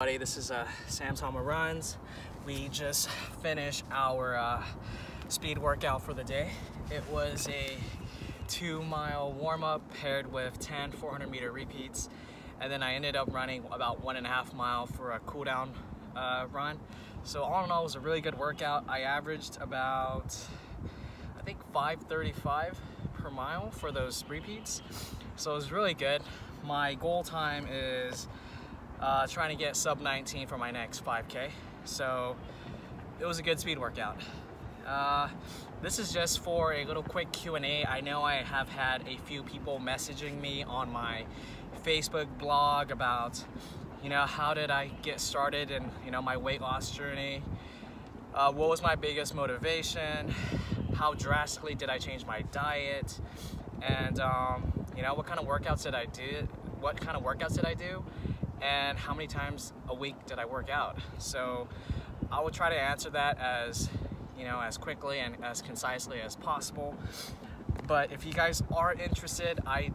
This is Sam Tama Runs. We just finished our speed workout for the day. It was a 2-mile warm-up paired with 10 400-meter repeats, and then I ended up running about 1.5 miles for a cool down run. So all in all, it was a really good workout. I averaged about, I think, 5:35 per mile for those repeats, so it was really good. My goal time is trying to get sub 19 for my next 5K. So it was a good speed workout. This is just for a little quick Q&A. I know I have had a few people messaging me on my Facebook blog about, how did I get started in, my weight loss journey? What was my biggest motivation? How drastically did I change my diet? And, what kind of workouts did I do? And how many times a week did I work out? So I will try to answer that as quickly and as concisely as possible. But if you guys are interested, I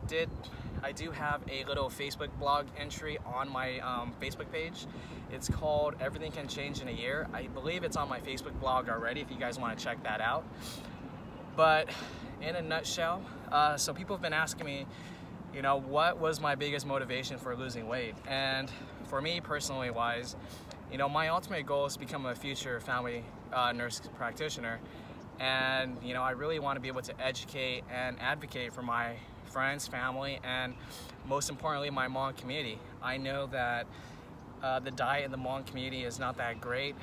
do have a little Facebook blog entry on my Facebook page. It's called Everything Can Change in a Year. I believe it's on my Facebook blog already if you guys want to check that out. But in a nutshell, so people have been asking me, what was my biggest motivation for losing weight? And for me personally wise, my ultimate goal is to become a future family nurse practitioner. And, I really want to be able to educate and advocate for my friends, family, and most importantly, my Hmong community. I know that the diet in the Hmong community is not that great.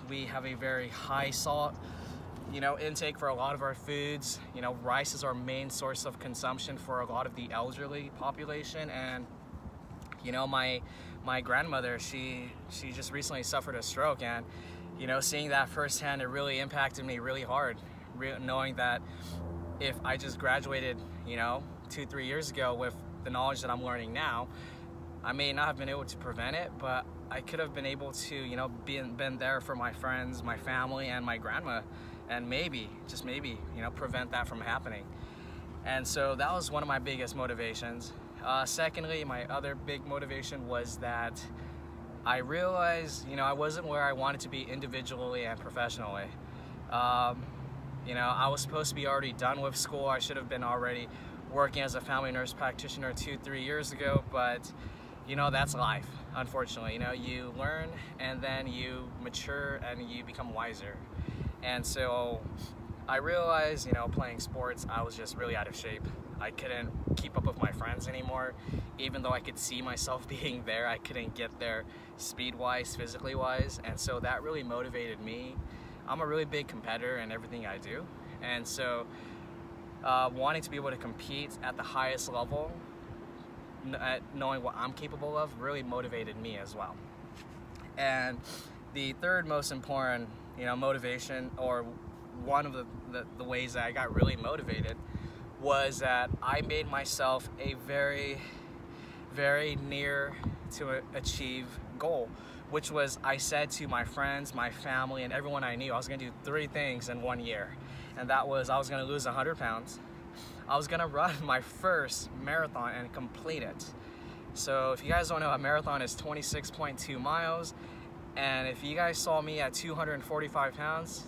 We have a very high salt intake for a lot of our foods. Rice is our main source of consumption for a lot of the elderly population. And my grandmother, she just recently suffered a stroke, and seeing that firsthand, it really impacted me really hard, knowing that if I just graduated 2-3 years ago with the knowledge that I'm learning now, I may not have been able to prevent it, but I could have been able to been there for my friends, my family, and my grandma, and maybe, just maybe, prevent that from happening. And so that was one of my biggest motivations. Secondly, my other big motivation was that I realized, I wasn't where I wanted to be individually and professionally. I was supposed to be already done with school. I should have been already working as a family nurse practitioner 2-3 years ago, but that's life, unfortunately. You learn and then you mature and you become wiser. And so I realized, playing sports, I was just really out of shape. I couldn't keep up with my friends anymore. Even though I could see myself being there, I couldn't get there speed-wise, physically-wise. And so that really motivated me. I'm a really big competitor in everything I do. And so wanting to be able to compete at the highest level, knowing what I'm capable of, really motivated me as well. And the third most important motivation, or one of the ways that I got really motivated, was that I made myself a very, very near to achieve goal, which was I said to my friends, my family, and everyone I knew, I was going to do 3 things in 1 year. And that was, I was going to lose 100 pounds. I was going to run my first marathon and complete it. So if you guys don't know, a marathon is 26.2 miles. And if you guys saw me at 245 pounds,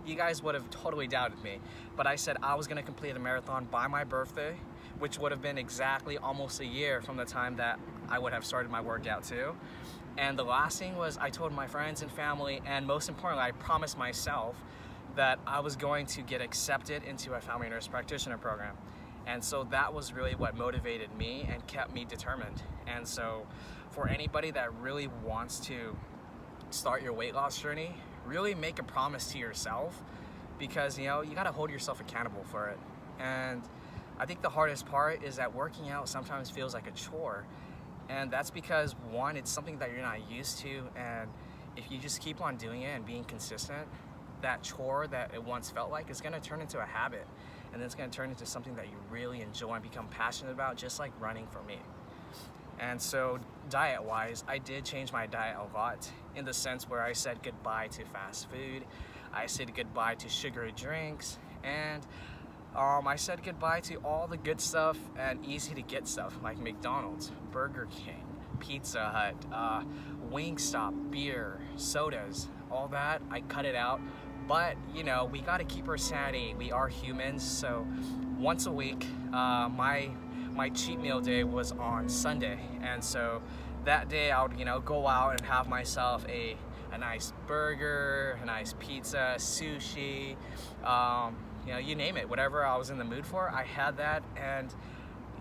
you guys would have totally doubted me. But I said I was going to complete a marathon by my birthday, which would have been exactly almost a year from the time that I would have started my workout too. And the last thing was, I told my friends and family, and most importantly, I promised myself that I was going to get accepted into a family nurse practitioner program. And so that was really what motivated me and kept me determined. And so for anybody that really wants to start your weight loss journey, really make a promise to yourself, because you got to hold yourself accountable for it. And I think the hardest part is that working out sometimes feels like a chore, and that's because, one, it's something that you're not used to, and if you just keep on doing it and being consistent, that chore that it once felt like is going to turn into a habit, and then it's going to turn into something that you really enjoy and become passionate about, just like running for me. And so diet-wise, I did change my diet a lot, in the sense where I said goodbye to fast food, I said goodbye to sugary drinks, and I said goodbye to all the good stuff and easy to get stuff like McDonald's, Burger King, Pizza Hut, Wingstop, beer, sodas, all that. I cut it out. But you know, we got to keep our sanity. We are humans, so once a week, my cheat meal day was on Sunday, and so that day I would, you know, go out and have myself a nice burger, a nice pizza, sushi, you know, you name it, whatever I was in the mood for, I had that. And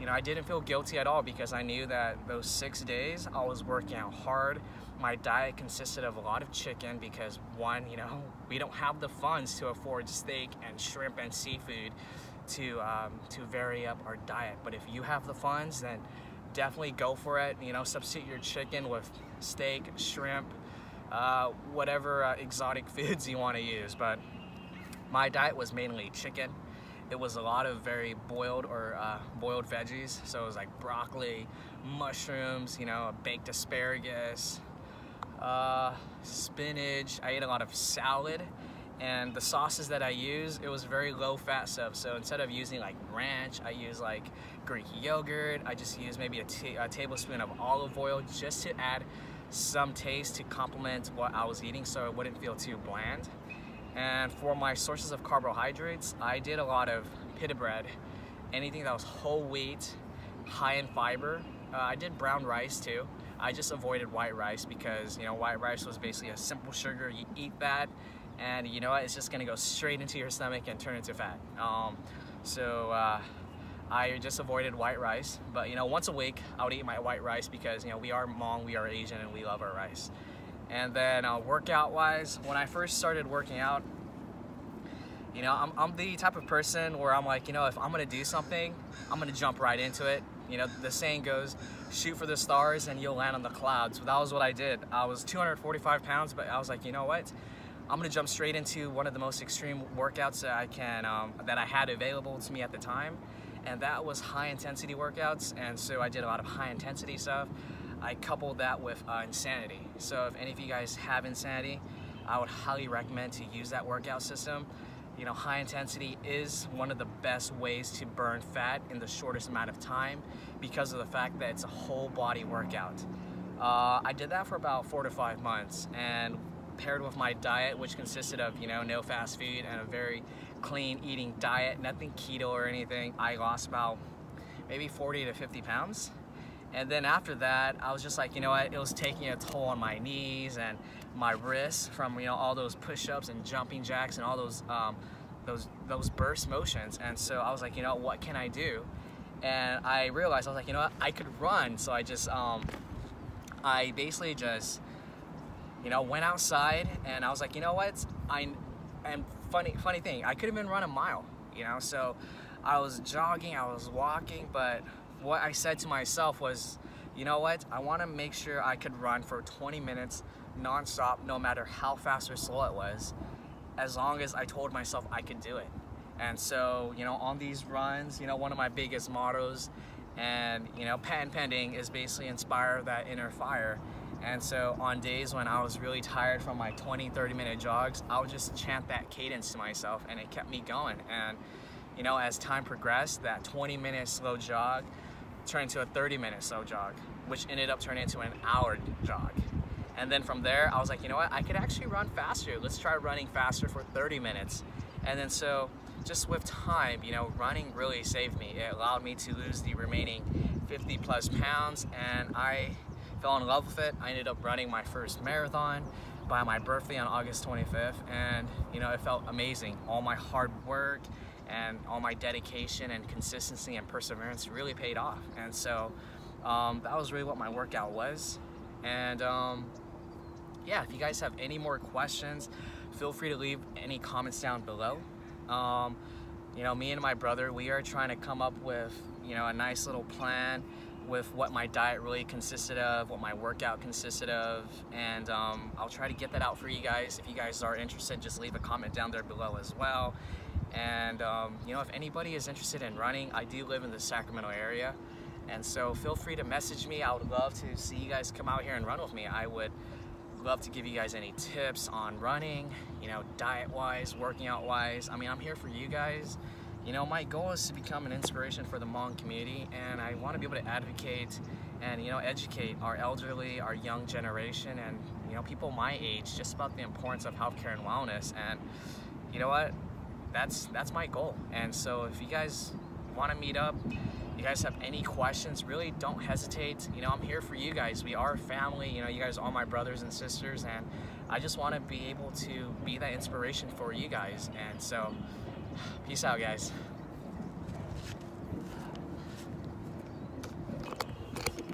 you know, I didn't feel guilty at all because I knew that those 6 days I was working out hard. My diet consisted of a lot of chicken because, one, you know, we don't have the funds to afford steak and shrimp and seafood to vary up our diet. But if you have the funds, then definitely go for it. You know, substitute your chicken with steak, shrimp, whatever exotic foods you want to use. But my diet was mainly chicken. It was a lot of very boiled or boiled veggies. So it was like broccoli, mushrooms, you know, baked asparagus, spinach. I ate a lot of salad. And the sauces that I use, it was very low fat stuff. So instead of using like ranch, I use like Greek yogurt. I just use maybe a tablespoon of olive oil just to add some taste to complement what I was eating so it wouldn't feel too bland. And for my sources of carbohydrates, I did a lot of pita bread, anything that was whole wheat, high in fiber. I did brown rice too. I just avoided white rice because, you know, white rice was basically a simple sugar. You eat that, and you know what, it's just gonna go straight into your stomach and turn into fat. I just avoided white rice, but you know, once a week I would eat my white rice because, you know, we are Hmong, we are Asian, and we love our rice. And then workout wise, when I first started working out, you know, I'm the type of person where I'm like, you know, if I'm gonna do something, I'm gonna jump right into it. You know, the saying goes, shoot for the stars and you'll land on the clouds. So that was what I did. I was 245 pounds, but I was like, you know what? I'm gonna jump straight into one of the most extreme workouts that I can, that I had available to me at the time, and that was high intensity workouts. And so I did a lot of high intensity stuff. I coupled that with Insanity. So if any of you guys have Insanity, I would highly recommend to use that workout system. You know, high intensity is one of the best ways to burn fat in the shortest amount of time because of the fact that it's a whole body workout. I did that for about 4 to 5 months, and paired with my diet, which consisted of, you know, no fast food and a very clean eating diet, nothing keto or anything, I lost about maybe 40 to 50 pounds. And then after that, I was just like, you know what, it was taking a toll on my knees and my wrists from, you know, all those push-ups and jumping jacks and all those burst motions. And so I was like, you know, what can I do? And I realized, I was like, you know what, I could run. So I just, I basically just, you know, went outside, and I was like, you know what, and funny thing, I could even run a mile, you know. So I was jogging, I was walking, but what I said to myself was, you know what, I want to make sure I could run for 20 minutes non-stop, no matter how fast or slow it was, as long as I told myself I could do it. And so, you know, on these runs, you know, one of my biggest mottos, and, you know, patent pending, is basically inspire that inner fire. And so on days when I was really tired from my 20-30 minute jogs, I would just chant that cadence to myself, and it kept me going. And you know, as time progressed, that 20-minute slow jog turned into a 30-minute slow jog, which ended up turning into an hour jog. And then from there, I was like, you know what, I could actually run faster. Let's try running faster for 30 minutes. And then so just with time, you know, running really saved me. It allowed me to lose the remaining 50 plus pounds, and I fell in love with it. I ended up running my first marathon by my birthday on August 25th, and you know, it felt amazing. All my hard work and all my dedication and consistency and perseverance really paid off. And so that was really what my workout was. And yeah, if you guys have any more questions, feel free to leave any comments down below. You know, me and my brother, we are trying to come up with, you know, a nice little plan with what my diet really consisted of, what my workout consisted of, and I'll try to get that out for you guys. If you guys are interested, just leave a comment down there below as well. And you know, if anybody is interested in running, I do live in the Sacramento area, and so feel free to message me. I would love to see you guys come out here and run with me. I would love to give you guys any tips on running, you know, diet-wise, working out-wise. I mean, I'm here for you guys. You know, my goal is to become an inspiration for the Hmong community, and I want to be able to advocate and educate our elderly, our young generation, and people my age just about the importance of healthcare and wellness. And you know what? That's my goal. And so if you guys want to meet up, you guys have any questions, really don't hesitate. I'm here for you guys. We are family. You guys are all my brothers and sisters, and I just want to be able to be that inspiration for you guys. And so peace out, guys.